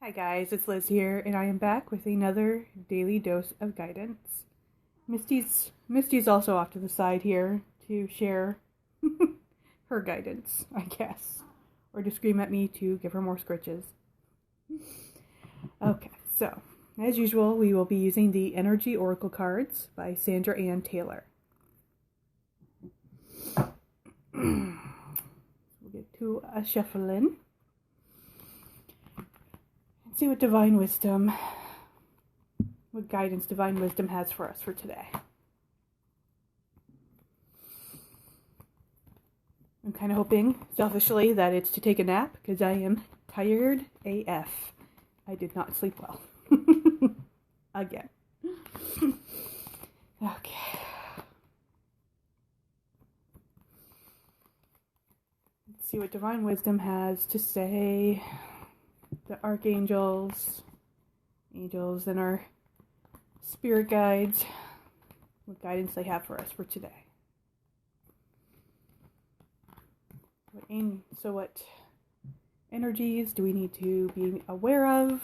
Hi guys, it's Liz here, and I am back with another daily dose of guidance. Misty's also off to the side here to share her guidance, I guess, or to scream at me to give her more scritches. Okay, so as usual, we will be using the Energy Oracle cards by Sandra Ann Taylor. We'll get to a shuffling. See what what guidance Divine Wisdom has for us for today. I'm kind of hoping, selfishly, that it's to take a nap, because I am tired AF. I did not sleep well. Again. Okay. Let's see what Divine Wisdom has to say. The archangels, angels, and our spirit guides, what guidance they have for us for today. What energies do we need to be aware of?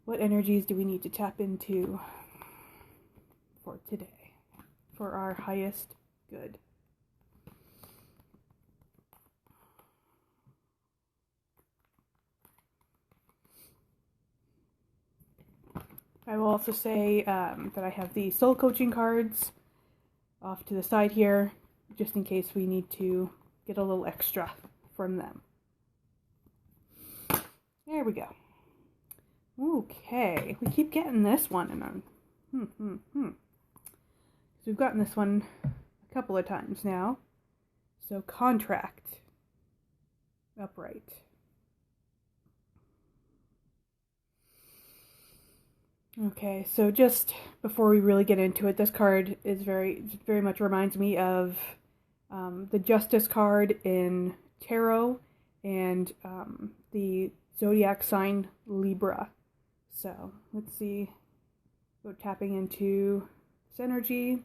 What energies do we need to tap into for today, for our highest good? I will also say that I have the soul coaching cards off to the side here, just in case we need to get a little extra from them. There we go. Okay, we keep getting this one, and So we've gotten this one a couple of times now. So contract, upright. Okay, so just before we really get into it, this card is very much reminds me of the Justice card in Tarot and the zodiac sign Libra. So let's see, go tapping into this energy.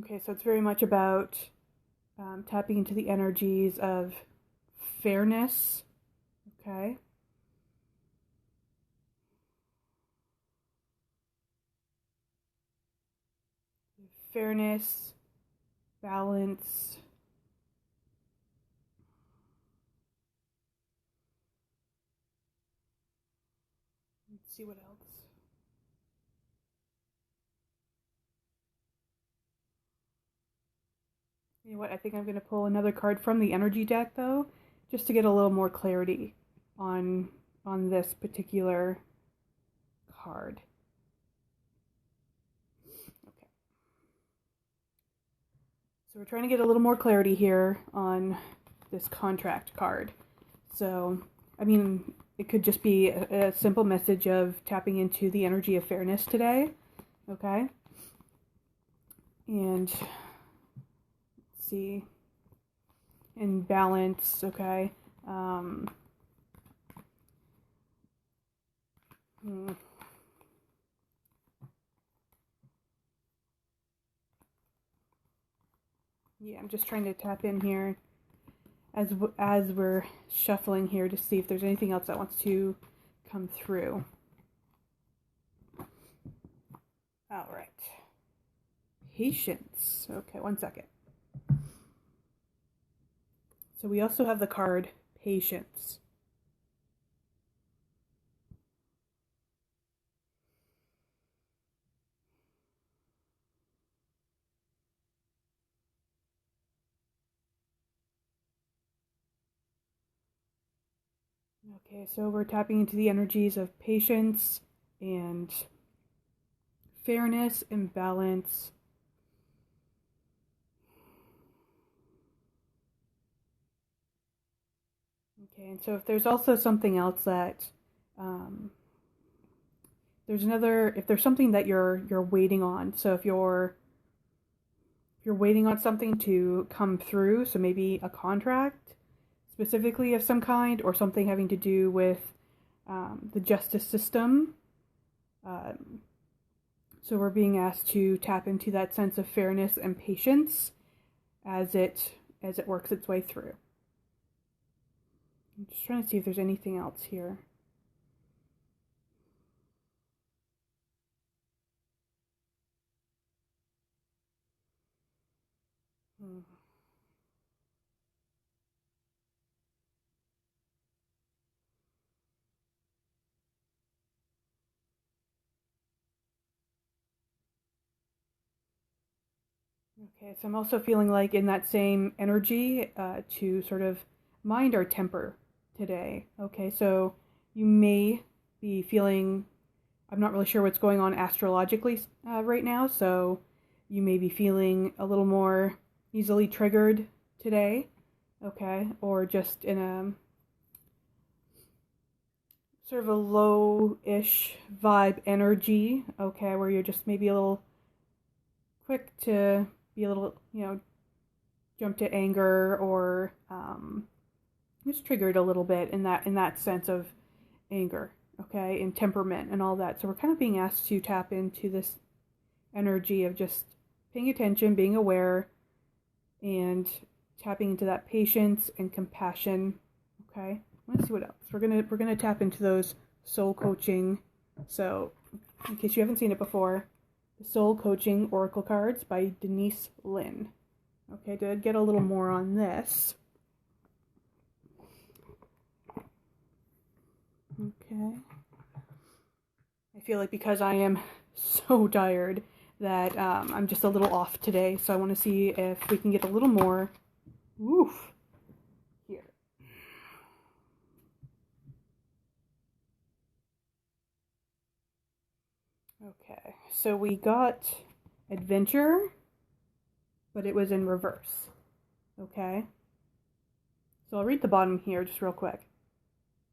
Okay, so it's very much about tapping into the energies of fairness. Okay. Fairness, balance. Let's see what else. You know what? I think I'm going to pull another card from the energy deck, though, just to get a little more clarity on this particular card. Okay. So we're trying to get a little more clarity here on this contract card. So, I mean, it could just be a simple message of tapping into the energy of fairness today. Okay? And let's see. In balance, okay? Yeah, I'm just trying to tap in here as we're shuffling here to see if there's anything else that wants to come through. All right. Patience. Okay, one second. So we also have the card Patience. Okay, so we're tapping into the energies of patience and fairness and balance. Okay, and so if there's also something else that if there's something that you're waiting on, so if you're waiting on something to come through, so maybe a contract specifically of some kind, or something having to do with the justice system. So we're being asked to tap into that sense of fairness and patience as it works its way through. I'm just trying to see if there's anything else here. Okay, so I'm also feeling like in that same energy to sort of mind our temper today. Okay, so you may be feeling, I'm not really sure what's going on astrologically right now, so you may be feeling a little more easily triggered today, okay, or just in a sort of a low-ish vibe energy, okay, where you're just maybe a little quick to be a little, jump to anger or just triggered a little bit in that sense of anger, okay, and temperament and all that. So we're kind of being asked to tap into this energy of just paying attention, being aware, and tapping into that patience and compassion. Okay, let's see what else. We're gonna tap into those soul coaching. So, in case you haven't seen it before, the Soul Coaching Oracle cards by Denise Linn. Okay, to get a little more on this. Okay. I feel like because I am so tired that I'm just a little off today, so I want to see if we can get a little more woof here. Okay, so we got adventure, but it was in reverse. Okay, so I'll read the bottom here just real quick.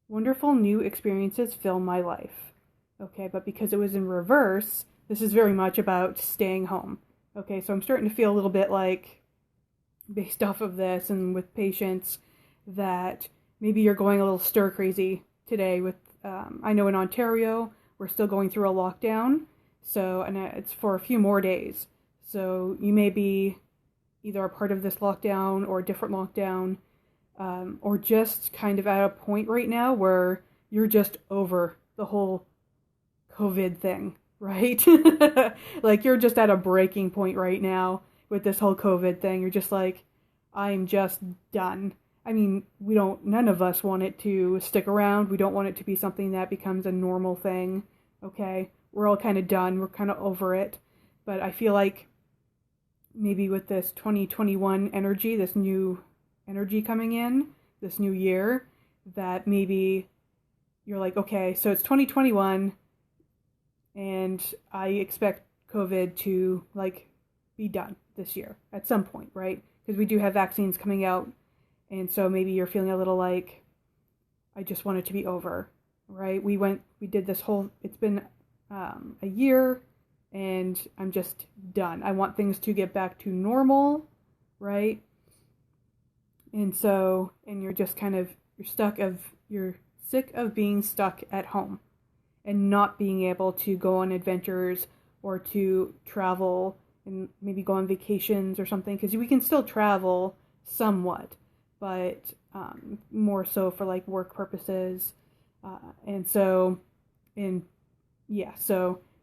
Wonderful new experiences fill my life. Okay, but because it was in reverse, this is very much about staying home. Okay, so I'm starting to feel a little bit like, based off of this and with patience, that maybe you're going a little stir crazy today with, I know in Ontario, we're still going through a lockdown, so, and it's for a few more days. So you may be either a part of this lockdown or a different lockdown, or just kind of at a point right now where you're just over the whole COVID thing, right? Like you're just at a breaking point right now with this whole COVID thing. You're just like, I'm just done. I mean, none of us want it to stick around. We don't want it to be something that becomes a normal thing, okay? We're all kind of done. We're kind of over it. But I feel like maybe with this 2021 energy, this new energy coming in, this new year, that maybe you're like, okay, so it's 2021 and I expect COVID to like be done this year at some point, right? Because we do have vaccines coming out, and so maybe you're feeling a little like, I just want it to be over, right? We did this whole, it's been a year, and I'm just done. I want things to get back to normal, right? And so, and you're just kind of, you're sick of being stuck at home and not being able to go on adventures or to travel and maybe go on vacations or something, because we can still travel somewhat, but more so for like work purposes. So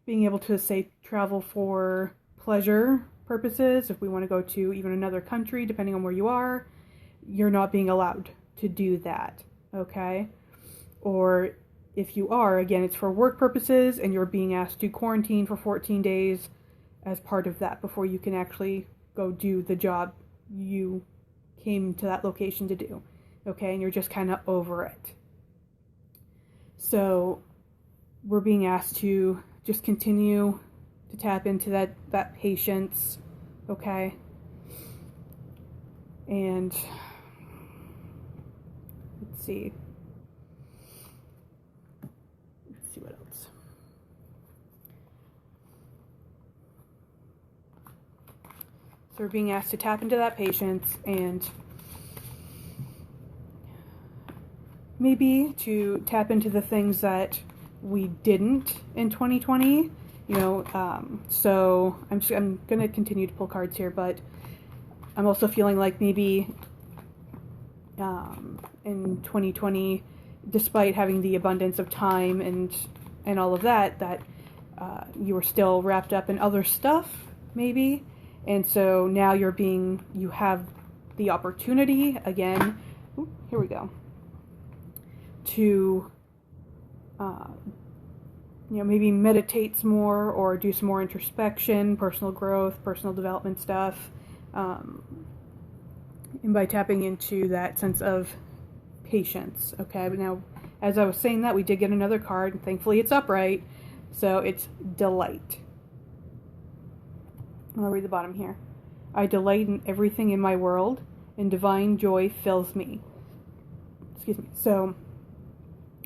being able to say travel for pleasure purposes, if we want to go to even another country, depending on where you are, you're not being allowed to do that, okay? Or if you are, again, it's for work purposes and you're being asked to quarantine for 14 days as part of that before you can actually go do the job you came to that location to do, okay? And you're just kind of over it. So we're being asked to just continue to tap into that patience, okay? And let's see what else. So we're being asked to tap into that patience and maybe to tap into the things that we didn't in 2020, so I'm going to continue to pull cards here, but I'm also feeling like maybe in 2020, despite having the abundance of time and all of that, that you were still wrapped up in other stuff, maybe. And so now you have the opportunity again, here we go, to maybe meditate some more or do some more introspection, personal growth, personal development stuff. And by tapping into that sense of patience, okay? But now, as I was saying that, we did get another card, and thankfully it's upright, so it's delight. I'll read the bottom here. I delight in everything in my world, and divine joy fills me. Excuse me. So,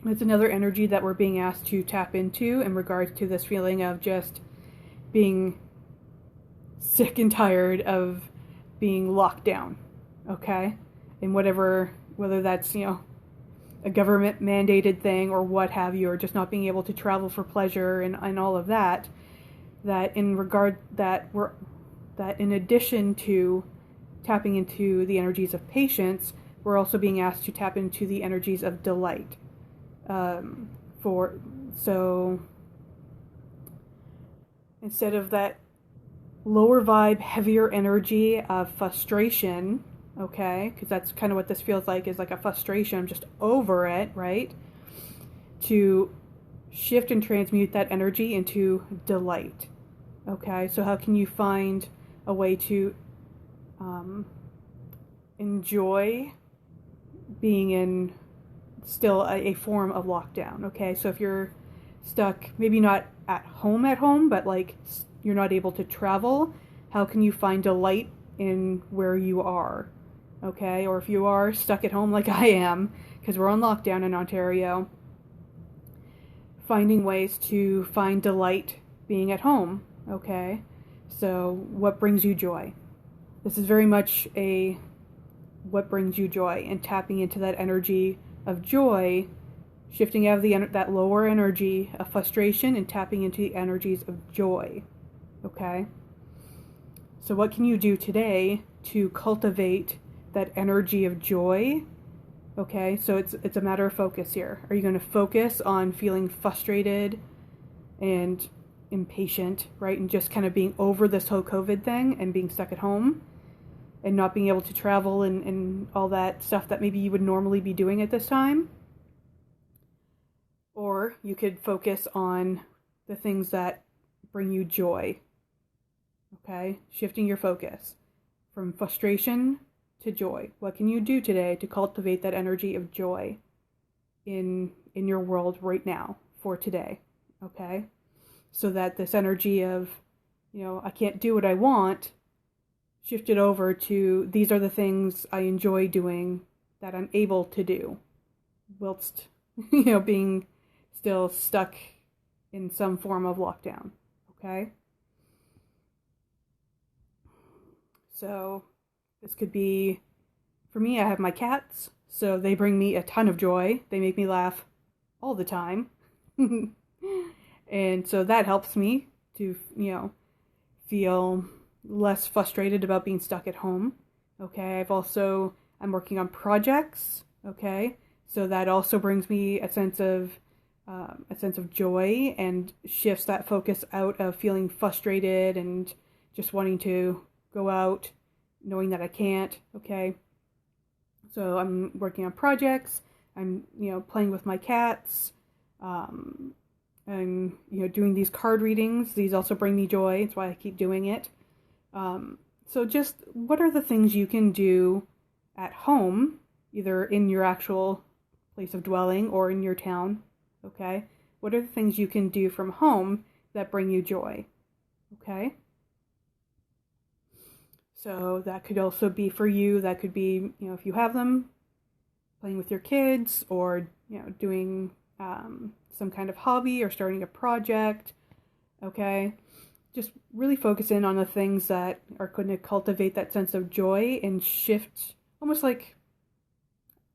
it's another energy that we're being asked to tap into in regards to this feeling of just being sick and tired of being locked down. Okay, and whether that's, a government mandated thing or what have you, or just not being able to travel for pleasure and all of that, that in addition to tapping into the energies of patience, we're also being asked to tap into the energies of delight. So instead of that lower vibe, heavier energy of frustration, okay, because that's kind of what this feels like, is like a frustration, I'm just over it, right? To shift and transmute that energy into delight, okay? So how can you find a way to enjoy being in still a form of lockdown, okay? So if you're stuck, maybe not at home, but like you're not able to travel, how can you find delight in where you are, okay? Or if you are stuck at home like I am, because we're on lockdown in Ontario, finding ways to find delight being at home, okay? So what brings you joy? This is very much what brings you joy, and tapping into that energy of joy, shifting out of that lower energy of frustration and tapping into the energies of joy, okay? So what can you do today to cultivate that energy of joy? Okay, so it's a matter of focus here. Are you going to focus on feeling frustrated and impatient, right? And just kind of being over this whole COVID thing and being stuck at home and not being able to travel and all that stuff that maybe you would normally be doing at this time? Or you could focus on the things that bring you joy. Okay, shifting your focus from frustration to joy. What can you do today to cultivate that energy of joy in your world right now for today? Okay, so that this energy of, I can't do what I want, shift it over to these are the things I enjoy doing that I'm able to do whilst, being still stuck in some form of lockdown. Okay. So this could be, for me, I have my cats, so they bring me a ton of joy. They make me laugh all the time. And so that helps me to, feel less frustrated about being stuck at home. Okay, I'm working on projects. Okay, so that also brings me a sense of joy and shifts that focus out of feeling frustrated and just wanting to go out, knowing that I can't. Okay, so I'm working on projects. I'm playing with my cats. I'm doing these card readings. These also bring me joy. That's why I keep doing it. So just what are the things you can do at home, either in your actual place of dwelling or in your town, okay? What are the things you can do from home that bring you joy, okay? So that could also be for you, that could be, if you have them, playing with your kids or, doing some kind of hobby or starting a project, okay? Just really focus in on the things that are going to cultivate that sense of joy and shift almost like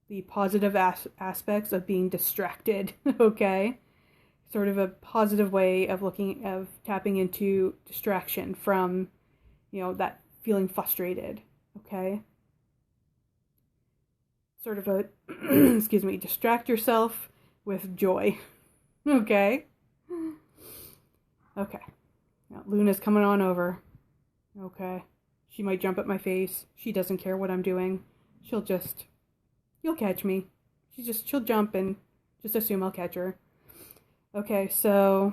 the positive aspects of being distracted, okay? Sort of a positive way of tapping into distraction from, that feeling frustrated, okay? sort of a, excuse me, distract yourself with joy. Okay? Okay. Now, Luna's coming on over. Okay. She might jump at my face. She doesn't care what I'm doing. You'll catch me. She'll jump and just assume I'll catch her. Okay, so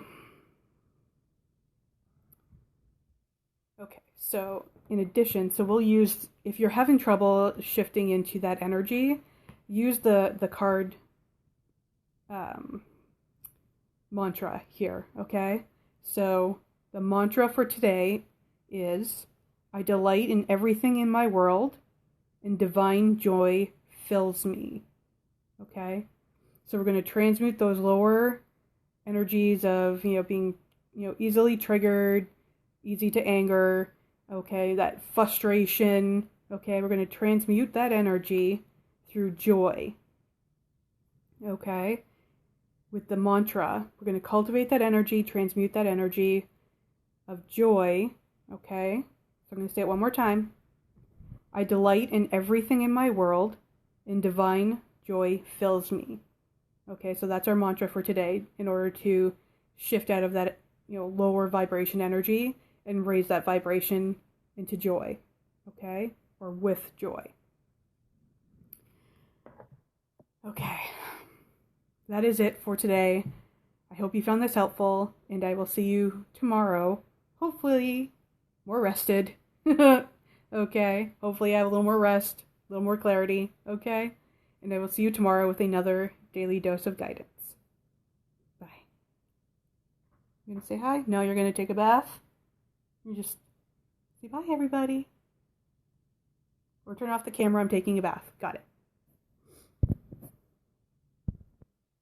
in addition, we'll use, if you're having trouble shifting into that energy, use the card mantra here, okay? So the mantra for today is, I delight in everything in my world, and divine joy fills me, okay? So we're going to transmute those lower energies of, being, easily triggered, easy to anger, okay, that frustration, okay? We're going to transmute that energy through joy, okay? With the mantra, we're going to cultivate that energy, transmute that energy of joy, okay? So I'm going to say it one more time. I delight in everything in my world, and divine joy fills me. Okay, so that's our mantra for today in order to shift out of that, lower vibration energy and raise that vibration into joy, okay? Or with joy. Okay, that is it for today. I hope you found this helpful, and I will see you tomorrow, hopefully more rested. Okay, hopefully I have a little more rest, a little more clarity, okay? And I will see you tomorrow with another daily dose of guidance. Bye. You gonna say hi? No, you're gonna take a bath? You just say bye, everybody. Or turn off the camera, I'm taking a bath. Got it.